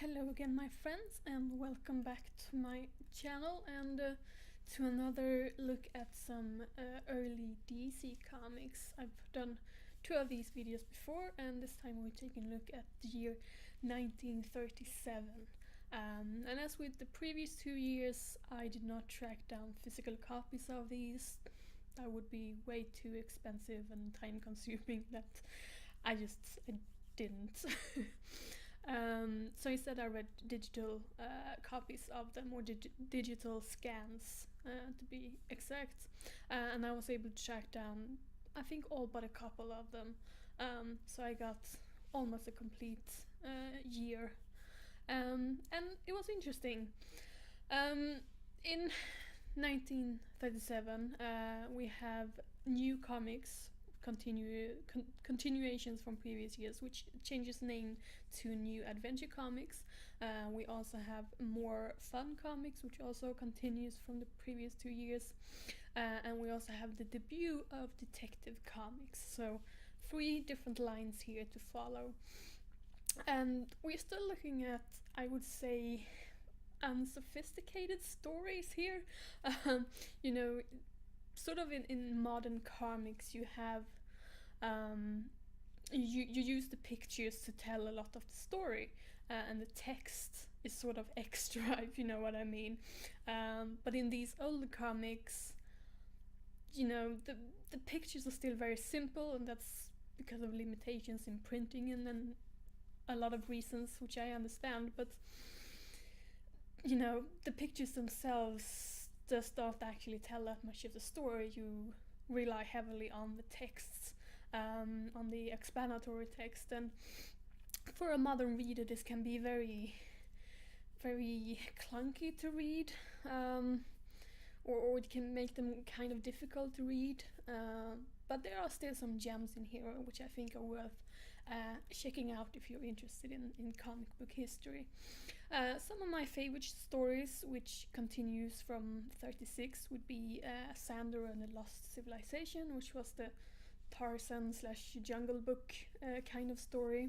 Hello again, my friends, and welcome back to my channel and to another look at some early DC comics. I've done two of these videos before, and this time we're taking a look at the year 1937. And as with the previous 2 years, I did not track down physical copies of these. That would be way too expensive and time consuming that I didn't. So instead I read digital copies of them, or digital scans to be exact, and I was able to track down I think all but a couple of them, so I got almost a complete year, and it was interesting. In 1937 we have new comics, continuations from previous years, which changes name to New Adventure Comics. We also have more fun comics, which also continues from the previous 2 years, and we also have the debut of Detective Comics. So 3 different lines here to follow, and we're still looking at, I would say, unsophisticated stories here. You know, sort of in modern comics you have you use the pictures to tell a lot of the story, and the text is sort of extra, if you know what I mean. But in these older comics, the pictures are still very simple, and that's because of limitations in printing and then a lot of reasons which I understand. But the pictures themselves just don't actually tell that much of the story. You rely heavily on the texts, on the explanatory text, and for a modern reader this can be very, very clunky to read, or it can make them kind of difficult to read. But there are still some gems in here which I think are worth checking out if you're interested in comic book history. Some of my favorite stories, which continues from 36, would be Sander and the Lost Civilization, which was the Tarzan/Jungle Book kind of story.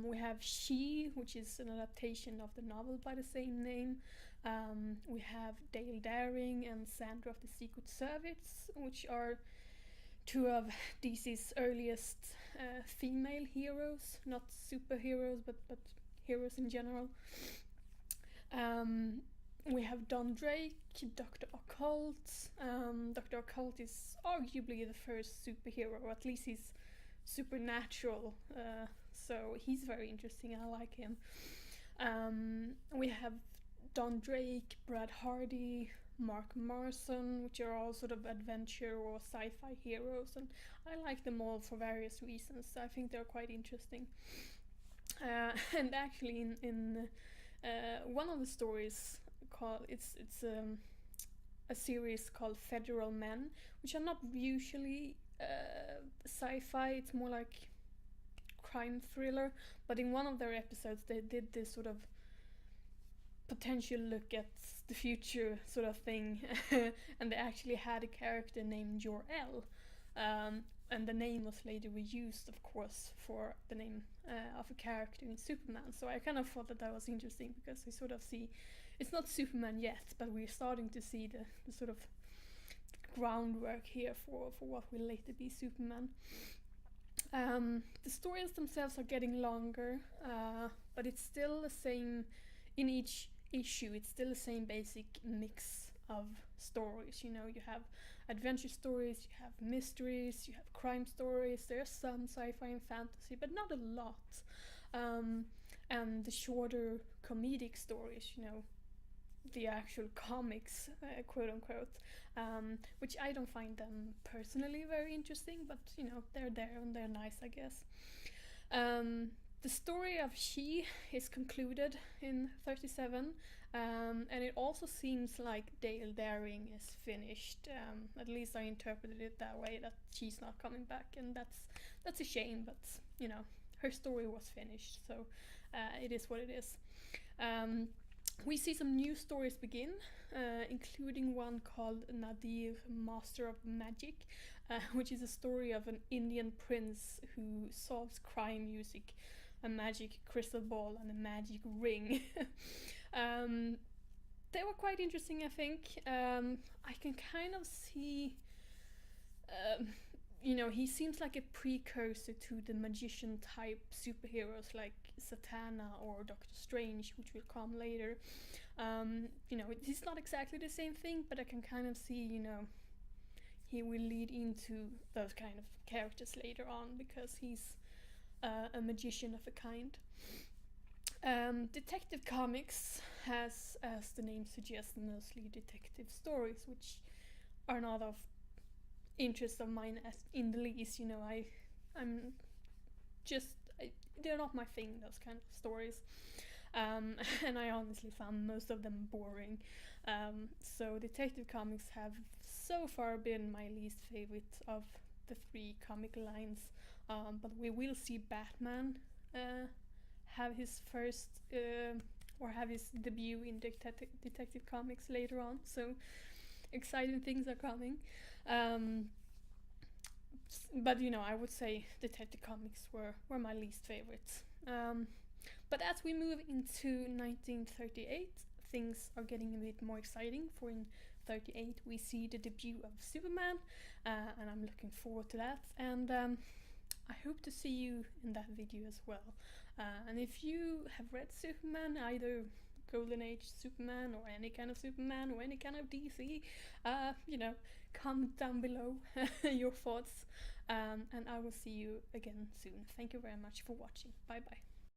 We have She, which is an adaptation of the novel by the same name. We have Dale Daring and Sandra of the Secret Service, which are 2 of DC's earliest female heroes, not superheroes, but heroes in general. We have Don Drake, Dr. Occult. Dr. Occult is arguably the first superhero, or at least he's supernatural, so he's very interesting. I like him. We have Don Drake, Brad Hardy, Mark Marson, which are all sort of adventure or sci-fi heroes, and I like them all for various reasons. I think they're quite interesting. And actually in one of the stories, it's a series called Federal Men, which are not usually sci-fi. It's more like crime thriller, but in one of their episodes they did this sort of potential look at the future sort of thing, and they actually had a character named Jor-El, and the name was later reused, of course, for the name of a character in Superman. So I kind of thought that was interesting, because we sort of see, it's not Superman yet, but we're starting to see the sort of groundwork here for what will later be Superman. The stories themselves are getting longer, but it's still the same in each issue. It's still the same basic mix of stories. You have adventure stories, you have mysteries, you have crime stories. There's some sci-fi and fantasy, but not a lot. And the shorter comedic stories, the actual comics, quote unquote, which I don't find them personally very interesting, but they're there and they're nice, I guess. The story of She is concluded in 37, and it also seems like Dale Daring is finished. At least I interpreted it that way, that she's not coming back, and that's a shame, but her story was finished, so it is what it is. We see some new stories begin, including one called Nadir, Master of Magic, which is a story of an Indian prince who solves crime using a magic crystal ball and a magic ring. They were quite interesting, I think. I can kind of see, he seems like a precursor to the magician type superheroes like Satana or Doctor Strange, which will come later. He's not exactly the same thing, but I can kind of see, he will lead into those kind of characters later on because he's a magician of a kind. Detective Comics has, as the name suggests, mostly detective stories, which are not of interest of mine as in the least. I'm just they're not my thing. Those kind of stories, and I honestly found most of them boring. So Detective Comics have so far been my least favorite of the three comic lines. But we will see Batman have his first or have his debut in Detective Comics later on. So exciting things are coming. But I would say Detective Comics were my least favorites. But as we move into 1938, things are getting a bit more exciting. For in 38 we see the debut of Superman, and I'm looking forward to that. And I hope to see you in that video as well. And if you have read Superman, either Golden Age Superman or any kind of Superman or any kind of DC, comment down below your thoughts, and I will see you again soon. Thank you very much for watching. Bye bye.